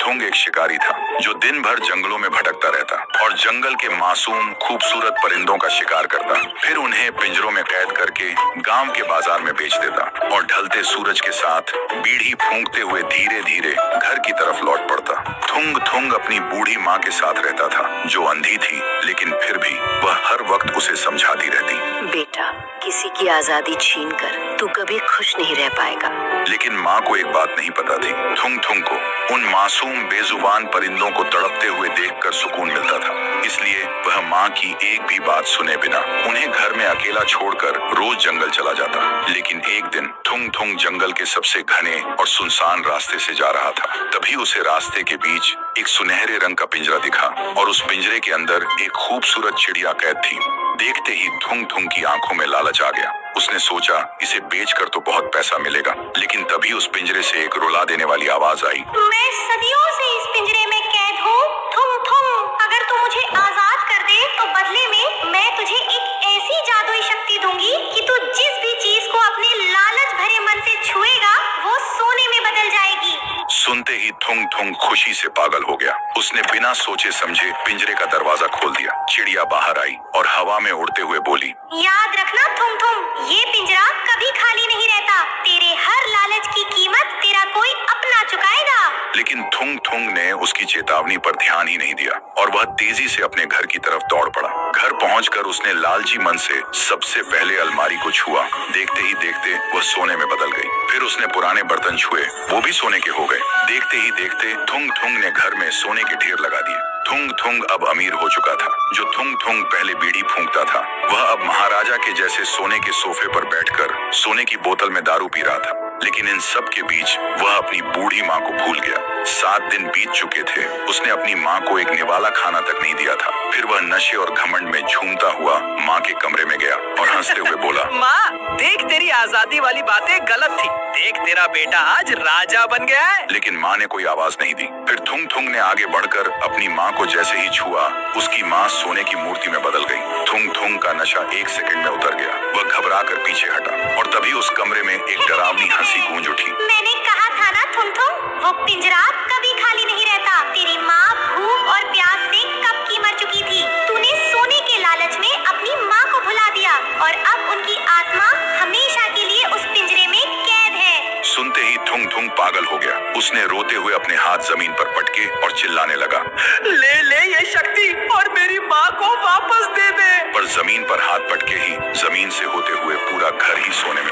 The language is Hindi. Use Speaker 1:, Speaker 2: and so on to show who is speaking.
Speaker 1: थुंग एक शिकारी था जो दिन भर जंगलों में भटकता रहता और जंगल के मासूम खूबसूरत परिंदों का शिकार करता, फिर उन्हें पिंजरों में कैद करके गांव के बाजार में बेच देता और ढलते सूरज के साथ बीड़ी फूंकते हुए धीरे धीरे घर की तरफ लौट पड़ता। थुंग थुंग अपनी बूढ़ी माँ के साथ रहता था जो अंधी थी, लेकिन फिर भी वह हर वक्त उसे समझाती रहती,
Speaker 2: बेटा, किसी की आजादी छीन कर तू कभी खुश नहीं रह पाएगा।
Speaker 1: लेकिन माँ को एक बात नहीं पता थी, थुंग थुंग को उन मासूम बेजुबान परिंदों को तड़पते हुए देखकर सुकून मिलता था, इसलिए वह माँ की एक भी बात सुने बिना उन्हें घर में अकेला छोड़कर रोज जंगल चला जाता। लेकिन एक दिन थुंग थुंग जंगल के सबसे घने और सुनसान रास्ते से जा रहा था, तभी उसे रास्ते के बीच एक सुनहरे रंग का पिंजरा दिखा और उस पिंजरे के अंदर एक खूबसूरत चिड़िया कैद थी। देखते ही थुंग थुंग की आंखों में लालच आ गया। उसने सोचा इसे बेचकर तो बहुत पैसा मिलेगा, लेकिन तभी उस पिंजरे से एक रुला देने वाली आवाज आई,
Speaker 3: मैं सदियों से इस पिंजरे में कैद हूँ। थुंग थुंग, अगर तू मुझे आजाद कर दे तो बदले में मैं तुझे एक ऐसी जादुई शक्ति दूंगी कि तू जिस भी चीज को अपने लालच भरे मन से छुएगा वो सोने में बदल जाएगी।
Speaker 1: सुनते ही थुंग थुंग खुशी से पागल हो गया। उसने बिना सोचे समझे पिंजरे का दरवाजा खोल दिया। चिड़िया बाहर आई और हवा में उड़ते हुए बोली,
Speaker 3: याद रखना थुंग थुंग, ये पिंजरा कभी खाली नहीं रहता। तेरे हर लालच की कीमत तेरा कोई अपना चुकाएगा।
Speaker 1: लेकिन थुंग थुंग ने उसकी चेतावनी पर ध्यान ही नहीं दिया और वह तेजी से अपने घर की तरफ दौड़ पड़ा। घर पहुंचकर उसने लालची मन से सबसे पहले अलमारी को छुआ। देखते ही देखते वह सोने में बदल गई। फिर उसने पुराने बर्तन छुए, वो भी सोने के हो गए। देखते ही देखते थुंग थुंग ने घर में सोने के ढेर लगा दिए। थुंग थुंग अब अमीर हो चुका था। जो थुंग थुंग पहले बीड़ी फूंकता था, वह अब महाराजा के जैसे सोने के सोफे पर बैठकर सोने की बोतल में दारू पी रहा था। लेकिन इन सब के बीच वह अपनी बूढ़ी माँ को भूल गया। 7 दिन बीत चुके थे, उसने अपनी माँ को एक निवाला खाना तक नहीं दिया था। फिर वह नशे और घमंड में झूमता हुआ माँ के कमरे में गया और हंसते हुए बोला,
Speaker 4: माँ, देख तेरी आजादी वाली बातें गलत थी। देख तेरा बेटा आज राजा बन गया है।
Speaker 1: लेकिन माँ ने कोई आवाज नहीं दी। फिर थुंग थुंग ने आगे बढ़कर अपनी माँ को जैसे ही छुआ, उसकी माँ सोने की मूर्ति में बदल गई। थुंग थुंग का नशा 1 सेकंड में उतर गया। वह घबरा कर पीछे हटा और तभी उस कमरे में एक डरावनी हंसी गूंज उठी।
Speaker 3: मैंने कहा था ना थुंग थुंग, वो पिंजरा कभी खाली नहीं रहता। तेरी माँ भूख और प्यास से कब की मर चुकी थी। तूने सोने के लालच में अपनी माँ को भुला दिया और अब उनकी आत्मा हमेशा के लिए उस पिंजरे में कैद है।
Speaker 1: सुनते ही थुंग थुंग पागल हो गया। उसने रोते हुए अपने हाथ जमीन पर पटके और चिल्लाने लगा,
Speaker 4: ले ले ये शक्ति और मेरी माँ को वापस दे दे।
Speaker 1: पर जमीन पर हाथ पटके ही जमीन से होते हुए पूरा घर ही सोने में